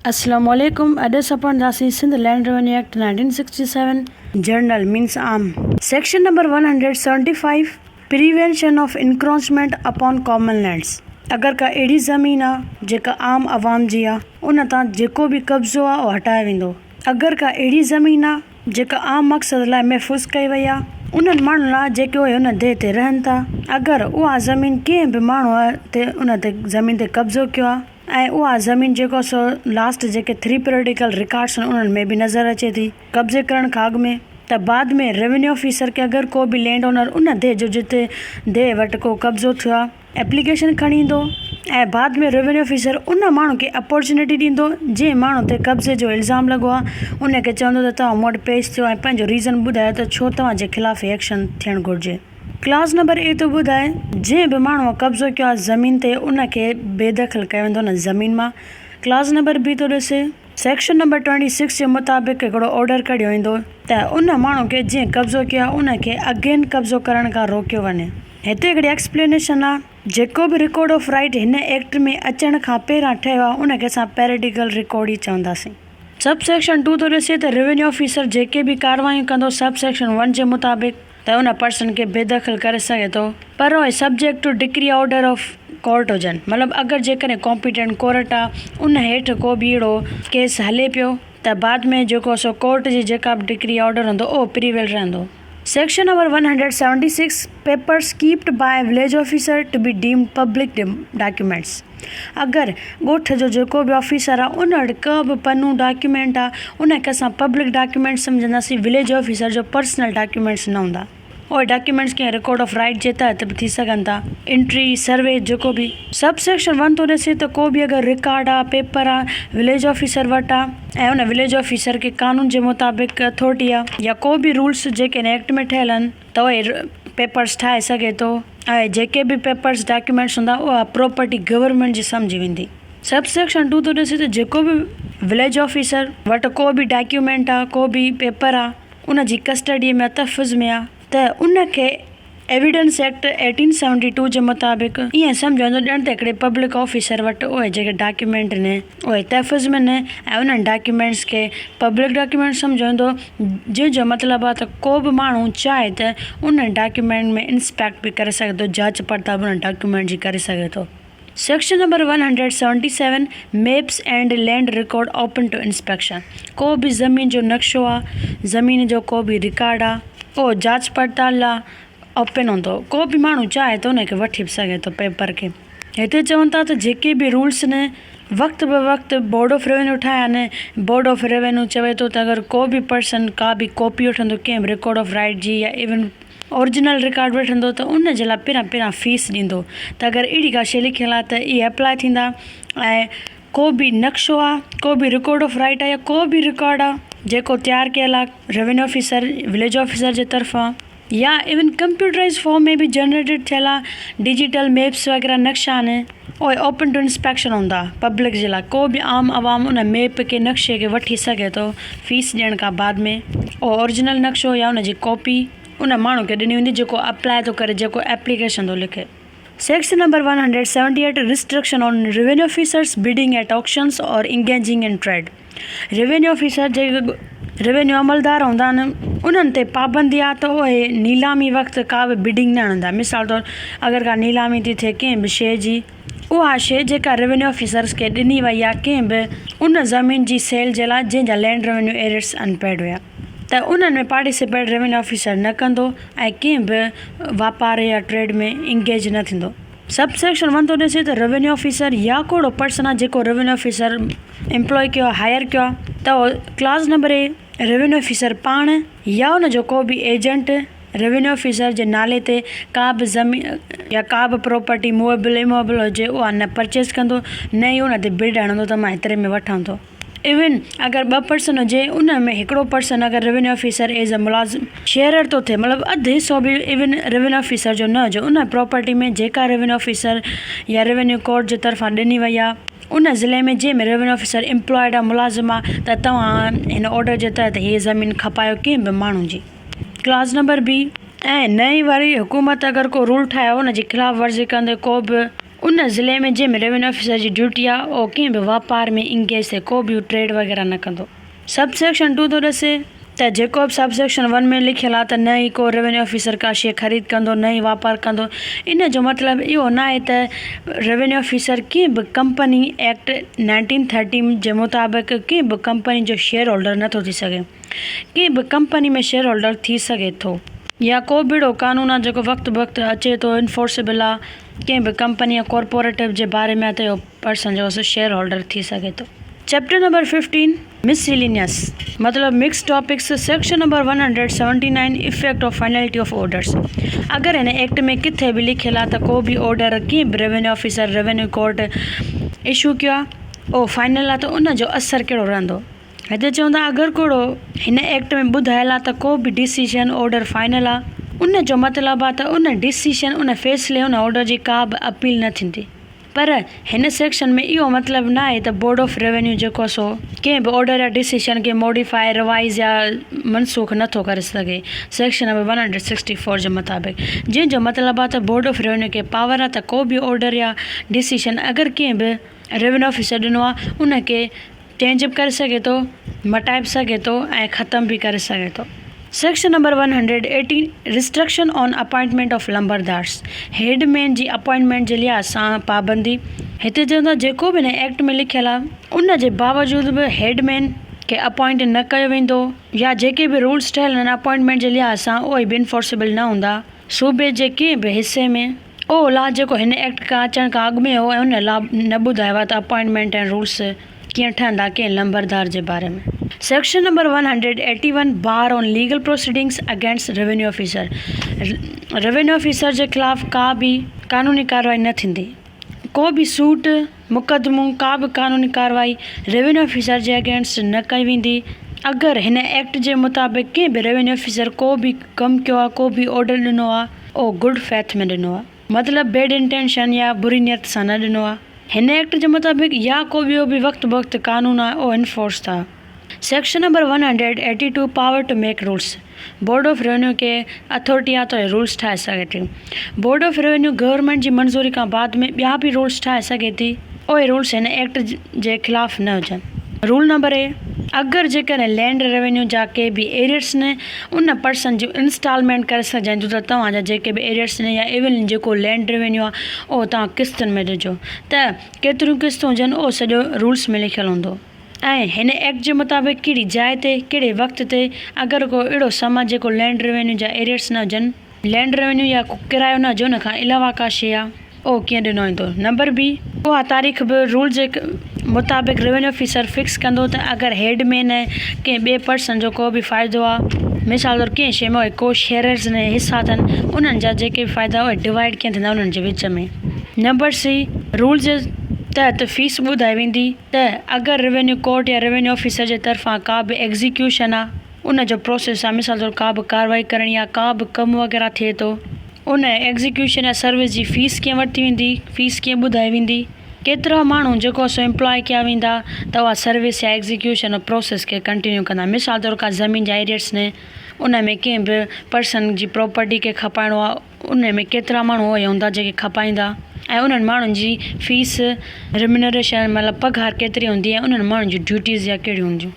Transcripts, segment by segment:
Assalamualaikum. Address upon the Sindh Land Revenue Act 1967. Journal means Section number 175. Prevention of encroachment upon common lands. अगर का अहिड़ी ज़मीन आहे जेका आम आवाम जी आहे उन तां जेको बि कब्ज़ो आहे उहो हटाए वेंदो। अगर का अहिड़ी ज़मीन आहे जेका आम मक़सद लाइ महफ़ूज़ कई वई आहे उन्हनि माण्हुनि लाइ जेके उहे उन देह ते रहनि था, अगरि उहा ज़मीन कंहिं बि माण्हूअ ते उन ते ज़मीन ते कब्ज़ो कयो आहे ऐं उहा ज़मीन जेको सो लास्ट जेके 3 पीरियडिकल रिकॉर्ड्स आहिनि उन्हनि में बि नज़र अचे थी कब्ज़े करण खां अॻु में, त बाद में रेवेन्यू ऑफिसर खे अगरि को बि लैंड ओनर उन देह जो जिते देह वटि को कब्ज़ो थियो आहे एप्लीकेशन खणी ईंदो ऐं बाद में रेवेन्यू ऑफिसर उन माण्हू खे अपॉर्चुनिटी ॾींदो जंहिं माण्हू ते कब्ज़े जो इल्ज़ाम लॻो आहे उनखे चवंदो त तव्हां मूं वटि पेश थियो ऐं पंहिंजो रीज़न ॿुधायो त छो तव्हांजे ख़िलाफ़ु एक्शन थियणु घुरिजे। क्लास नंबर ए थो ॿुधाए जंहिं बि माण्हूअ कब्ज़ो कयो आहे ज़मीन ते उनखे बेदख़ल कयो वेंदो न ज़मीन मां। क्लास नंबर बी थो ॾिसे सेक्शन नंबर 26 जे मुताबिक़ हिकिड़ो ऑर्डर कढियो वेंदो त उन माण्हू खे जंहिं कब्ज़ो कयो आहे उनखे अगेन कब्ज़ो करण खां रोकियो वञे। हिते हिकिड़ी एक्सप्लेनेशन आहे जेको बि रिकॉर्ड ऑफ राइट हिन एक्ट में अचण खां पहिरां ठहियो आहे उनखे असां पैराडिकल रिकॉर्ड ई चवंदासीं। सब सेक्शन 2 थो ॾिसे त रेवेन्यू ऑफिसर जेके बि कार्रवाइयूं कंदो सब सेक्शन 1 जे मुताबिक़ त उन पर्सन खे बेदख़ल करे सघे थो पर उहे subject to decree order of court हुजनि। मतिलबु अगरि जेकॾहिं कॉम्पिटेंट कोर्ट आहे उन हेठि को बि अहिड़ो केस हले पियो त बाद में जेको सो कोर्ट जी जेका बि डिक्री ऑर्डर हूंदो उहो प्रिवेल रहंदो। Section number 176 papers keeped by village officer to be deemed public documents. अगरि ॻोठ जो जेको बि ऑफिसर आहे उन वटि का बि पन्नू डॉक्यूमेंट आहे उनखे असां पब्लिक डॉक्यूमेंट सम्झंदासीं, विलेज ऑफिसर जो पर्सनल डॉक्यूमेंट्स न हूंदा। उहे डॉक्यूमेंट्स कीअं रिकॉर्ड ऑफ राइट जे तहत बि थी सघनि था, एंट्री सर्वे जेको बि। सब सेक्शन 1 थो ॾिसे त को बि अगरि रिकॉर्ड आहे पेपर आहे विलेज ऑफिसर वटि आहे ऐं उन विलेज ऑफिसर खे कानून जे मुताबिक़ अथॉरिटी आहे या को बि रूल्स जेके एक्ट में ठहियल आहिनि त उहे पेपर्स ठाहे सघे थो ऐं जेके बि पेपर्स डॉक्यूमेंट्स हूंदा उहा प्रॉपर्टी गवर्नमेंट जी सम्झी वेंदी। सब सेक्शन 2 थो ॾिसे त जेको बि विलेज ऑफिसर वटि को बि डॉक्यूमेंट आहे को बि पेपर आहे उन जी कस्टडीअ में तहफ़ुज़ में आहे त उनखे एविडेंस एक्ट 1872 जे मुताबिक़ ईअं सम्झो वञो ॼण त हिकिड़े पब्लिक ऑफिसर वटि उहे जेके डॉक्यूमेंट आहिनि उहे तहफ़ुज़ में न ऐं उन्हनि डॉक्यूमेंट्स खे पब्लिक डॉक्यूमेंट सम्झो वेंदो, जंहिंजो मतिलबु आहे त को बि माण्हू चाहे त उन डॉक्यूमेंट में इंस्पेक्ट बि करे सघे थो, जांच पड़ताल बि उन डॉक्यूमेंट जी करे सघे थो। Section number 177 maps and land record open to inspection. को बि ज़मीन जो नक्शो आहे ज़मीन जो को बि रिकॉर्ड आहे उहो जांच पड़ताल लाइ ओपन हूंदो, को बि माण्हू चाहे त उनखे वठी बि सघे थो पेपर खे। हिते चवनि था त जेके बि रूल्स आहिनि वक़्त ब वक़्तु बोर्ड ऑफ रेवेन्यू ठाहिया आहिनि। बोर्ड ऑफ रेवेन्यू चवे थो त अगरि को बि पर्सन का बि कॉपी वठंदो कंहिं बि रिकॉर्ड ऑफ राइट जी या इवन ओरिजिनल रिकॉर्ड वठंदो त उन जे लाइ पहिरां फीस ॾींदो त अगरि अहिड़ी का शइ लिखियलु आहे त इहे अप्लाई थींदा। ऐं को बि नक्शो आहे को बि रिकॉर्ड ऑफ राइट आहे या को बि रिकॉर्ड आहे जेको तयारु कयल आहे रेवेन्यू ऑफिसर विलेज ऑफिसर जे तरफ़ां या इवन कंप्यूटराइज़ फॉर्म में बि जनरेटेड थियल आहे, डिजिटल मैप्स वग़ैरह नक्शा आहिनि उहे ओपन टू इंस्पेक्शन हूंदा पब्लिक जे लाइ। को बि आम आवाम उन मैप खे नक्शे खे वठी सघे थो फीस ॾियण खां बाद में। उहो ओरिजिनल नक्शो या उन जी कॉपी उन माण्हू खे ॾिनी वेंदी जेको अप्लाई थो करे, जेको एप्लीकेशन थो लिखे। Section number 178 restriction on revenue officers bidding at auctions और engaging in trade. Revenue officer जेके रेवेन्यू अमलदार हूंदा आहिनि उन्हनि ते पाबंदी आहे त उहे नीलामी वक़्तु का बि बिडिंग न हणंदा। मिसाल तौरु अगरि का नीलामी थी थिए कंहिं बि शइ जी, उहा शइ जेका रेवेन्यू ऑफिसर्स खे ॾिनी वई आहे कंहिं बि उन ज़मीन जी सेल जे लाइ जंहिंजा लैंड रेवेन्यू एरियर्स अनपेड हुया त उन्हनि में पार्टिसिपेट रेवेन्यू ऑफिसर न कंदो ऐं कंहिं बि वापार या ट्रेड में इंगेज न थींदो। सब सेक्शन 1 थो ॾिसे त रेवेन्यू ऑफिसर या कोड़ो पर्सन आहे जेको रेवेन्यू ऑफिसर एम्प्लॉय कयो आहे हायर कयो आहे त class number a revenue officer पाण या उन जो को बि एजेंट रेवेन्यू ऑफिसर जे नाले ते का बि ज़मीन या का बि प्रॉपर्टी मूवेबल इमूवेबल हुजे उहा न परचेस कंदो न ई उन ते बिड हणंदो त मां हेतिरे में वठां थो। इवन अगरि 2 पर्सन हुजे उन में हिकिड़ो पर्सन अगरि रेवेन्यू ऑफिसर एज़ अ मुलाज़िम शेयर थो थिए, मतिलबु अधु हिसो बि इवन रेवेन्यू ऑफिसर जो न हुजे, उन प्रॉपर्टी में जेका रेवेन्यू ऑफिसर या रेवेन्यू कोर्ट जे तरफ़ां ॾिनी वई आहे उन ज़िले में जंहिंमें रेवेन्यू ऑफिसर एम्प्लॉयड आहे मुलाज़िम आहे त तव्हां हिन ऑर्डर जे तहत हीअ ज़मीन खपायो कंहिं बि माण्हू जी। क्लास नंबर बी ऐं नई वारी हुकूमत अगरि को रूल ठाहियो उन जी ख़िलाफ़ वर्ज़ी कंदे को बि उन ज़िले में जंहिंमें रेवेन्यू ऑफिसर जी ड्यूटी आहे उहो कंहिं बि वापार में इंगेज थिए, को बि ट्रेड वग़ैरह न कंदो। सब सेक्शन 2 थो ॾसे त जेको बि सब सेक्शन 1 में लिखियलु आहे त न ई को रेवेन्यू ऑफिसर का शइ ख़रीद कंदो, न ई वापार कंदो। इन जो मतिलबु इहो न आहे त रेवेन्यू ऑफिसर कंहिं बि कंपनी एक्ट 1930 जे मुताबिक़ कंहिं बि कंपनी जो शेयर होल्डर नथो थी सघे। कंहिं बि कंपनी में शेयर होल्डर थी सघे थो, या को बि अहिड़ो कानून आहे जेको वक़्तु वक़्तु अचे थो इन्फोर्सेबल आहे कंहिं बि कंपनी या कॉर्पोरेटिव जे बारे में, त इहो पर्सन जो शेयर होल्डर थी सघे थो। चैप्टर नंबर 15 मिसलिनियस मतलब mix topics. Section number 179 effect of finality of orders. अगर हिन एक्ट में किथे भी लिखियल आहे त को भी ऑर्डर कंहिं बि revenue officer revenue court issue कयो आहे उहो फाइनल आहे त उन जो असर कहिड़ो रहंदो। हिते चवंदा अगरि कोड़ो हिन एक्ट में ॿुधायल आहे त को बि डिसीजन ऑर्डर फाइनल आहे, उन जो मतिलबु आहे त उन डिसीजन उन फ़ैसिले उन ऑर्डर जी का बि अपील न थींदी। पर हिन सेक्शन में इहो मतिलबु न आहे त बोर्ड ऑफ रेवेन्यू जेको सो कंहिं बि ऑर्डर या डिसीजन खे मॉडिफाई रिवाइज़ या मनसूख नथो करे सघे। सेक्शन नंबर 164 जे मुताबिक़, जंहिंजो मतिलबु आहे त बोर्ड ऑफ रेवेन्यू खे पावर आहे त को बि ऑर्डर या डिसीजन अगरि कंहिं बि रेवेन्यू ऑफिसर ॾिनो आहे उनखे चेंज बि करे सघे थो, मटाए बि सघे थो ऐं ख़तम बि करे सघे थो। Section number 118 restriction on appointment of lambardars. Headman जी अपॉइंटमेंट जे लिहाज़ सां पाबंदी। हिते चवंदा जेको बि हिन एक्ट में लिखियलु आहे उन जे बावजूदि बि हेडमैन खे अपॉइंट न कयो वेंदो, या जेके बि रूल्स ठहियल आहिनि अपॉइंटमेंट जे लिहाज़ सां उहे बि इन्फोर्सेबल न हूंदा। सूबे जे कंहिं बि हिसे में उहो लॉ जेको हिन एक्ट खां अचण खां अॻु में हो ऐं उन लॉ न ॿुधायो आहे त अपॉइंटमेंट ऐं रूल्स कीअं ठहंदा कंहिं लंबरदार जे बारे में। Section number 181 bar on legal proceedings against revenue officer. Revenue officer जे ख़िलाफ़ का बि कानूनी कार्रवाई न थींदी। को बि सूट मुक़दमो का बि कानूनी कार्रवाई रेवेन्यू ऑफिसर जे अगेंस्ट न कई वेंदी। अगरि हिन एक्ट जे मुताबिक़ कंहिं बि रेवेन्यू ऑफिसर को बि कमु कयो आहे, को बि ऑर्डर ॾिनो आहे, उहो गुड फैथ में ॾिनो आहे, मतिलबु बेड इंटेंशन या बुरी नियत सां न ॾिनो आहे। हिन एक्ट जे मुताबिक़ या को ॿियो बि वक़्तु वक़्तु कानून आहे उहो इन्फोर्स था। Section number 182 power to make rules. Board of revenue के अथॉरिटी आहे त रूल्स ठाहे सघे थी। बोर्ड ऑफ रेवेन्यू गवर्नमेंट जी मंज़ूरी खां बाद में ॿिया बि रूल्स ठाहे सघे थी, उहे रूल्स हिन एक्ट जे ख़िलाफ़ न हुजनि। रूल नंबर ए, अगरि जेकॾहिं लैंड रेवेन्यू जा के बि एरियर्स न उन पर्सन जो इंस्टॉलमेंट करे सघजनि त तव्हांजा जेके बि एरियर्स न या इवन जेको लैंड रेवेन्यू आहे उहो तव्हां क़िस्तनि में ॾिजो। त केतिरियूं क़िस्तूं हुजनि उहो सॼो रूल्स में लिखियलु हूंदो। ऐं हिन एक्ट जे मुताबिक़ कहिड़ी जाइ ते कहिड़े वक़्त ते अगरि को अहिड़ो समाज जेको लैंड रेवेन्यू जा एरियर्स न हुजनि, लैंड रेवेन्यू या किरायो न हुजे, उन खां अलावा का शइ आहे उहो कीअं ॾिनो वेंदो। नंबर बी, उहा तारीख़ बि रूल जे मुताबिक़ रेवेन्यू ऑफिसर फिक्स कंदो त अगरि हेडमैन ऐं कंहिं ॿिए पर्सन जो को बि फ़ाइदो आहे, मिसाल तौरु कंहिं शइ में को शेयर्स न हिसा अथनि, उन्हनि जा जेके बि फ़ाइदा उहे डिवाइड कीअं थींदा उन्हनि जे विच में। नंबर सी, रूल जे तहत फीस ॿुधाई वेंदी त अगरि रेवेन्यू कोर्ट या रेवेन्यू ऑफिसर जे तरफ़ां का बि एग्ज़ीक्यूशन आहे, उन जो प्रोसेस आहे, मिसाल तौरु का बि कार्रवाई करणी आहे, का बि कमु वग़ैरह थिए थो, उन एग्ज़ीक्यूशन या सर्विस जी फ़ीस कीअं वरिती वेंदी, फ़ीस कीअं ॿुधाई वेंदी, केतिरा माण्हू जेको सो एम्प्लॉय कया वेंदा त उहा सर्विस या एग्ज़ीक्यूशन प्रोसेस खे कंटिन्यू कंदा। मिसाल तौरु का ज़मीन जा एरियर्स ने उन में कंहिं बि पर्सन जी प्रॉपर्टी खे खपाइणो आहे, उन में केतिरा माण्हू उहे हूंदा जेके खपाईंदा, ऐं उन्हनि माण्हुनि जी फ़ीस रिम्यूनरेशन मतिलबु पघार केतिरी हूंदी ऐं उन्हनि माण्हुनि जी ड्यूटीज़ या कहिड़ियूं हूंदियूं,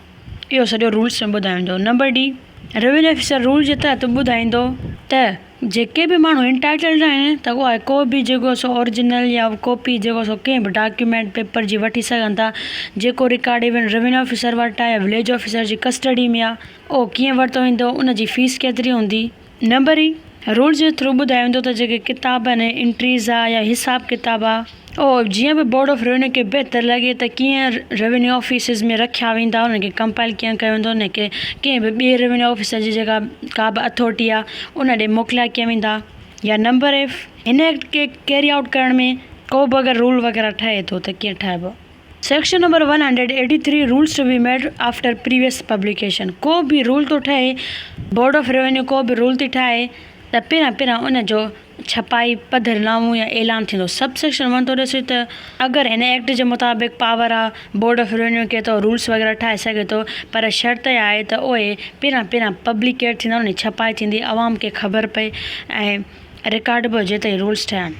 इहो सॼो रूल्स में ॿुधाईंदो। Number D, revenue officer rule जे तहत ॿुधाईंदो त जेके बि माण्हू इंटाइटल्ड आहिनि त उहा को बि जेको सो ओरिजिनल या कॉपी जेको सो कंहिं बि डॉक्यूमेंट पेपर जी वठी सघनि था, जेको रिकॉर्ड इवन रेवेन्यू ऑफिसर वटि आहे या विलेज ऑफिसर जी कस्टडी में आहे, उहो कीअं वरितो वेंदो, उन जी फ़ीस केतिरी हूंदी। नंबर ई, रूल जे थ्रू ॿुधायो वेंदो त जेके किताब आहिनि, इंट्रीज़ आहे या हिसाब किताब आहे, उहो जीअं बि बोर्ड ऑफ रेवेन्यू खे बहितर लॻे त कीअं रेवेन्यू ऑफिसिस में रखिया वेंदा, उनखे कंपाइल कीअं कयो वेंदो, उनखे कंहिं बि ॿिए रेवेन्यू ऑफिसर जी जेका का बि अथॉरिटी आहे उन ॾे मोकिलिया कीअं वेंदा। या नंबर एफ, हिन एक्ट खे कैरी आउट करण में को बि अगरि रूल वग़ैरह ठहे थो त कीअं ठाहिबो। Section number 183 rules to be made after previous publication. को बि रूल थो ठहे, बोर्ड ऑफ रेवेन्यू को बि रूल थी ठाहे त पहिरां उन जो छपाई पधरनामो या ऐलान थींदो। सब सेक्शन 1 थो ॾिसे त अगरि हिन एक्ट जे मुताबिक़ पावर आहे बोर्ड ऑफ रेवेन्यू खे त रूल्स वग़ैरह ठाहे सघे थो, पर शर्त आहे त उहे पहिरां पब्लिकेट थींदा, उन जी छपाई थींदी, आवाम खे ख़बर पए ऐं रिकॉर्ड बि हुजे त रूल्स ठहिया आहिनि।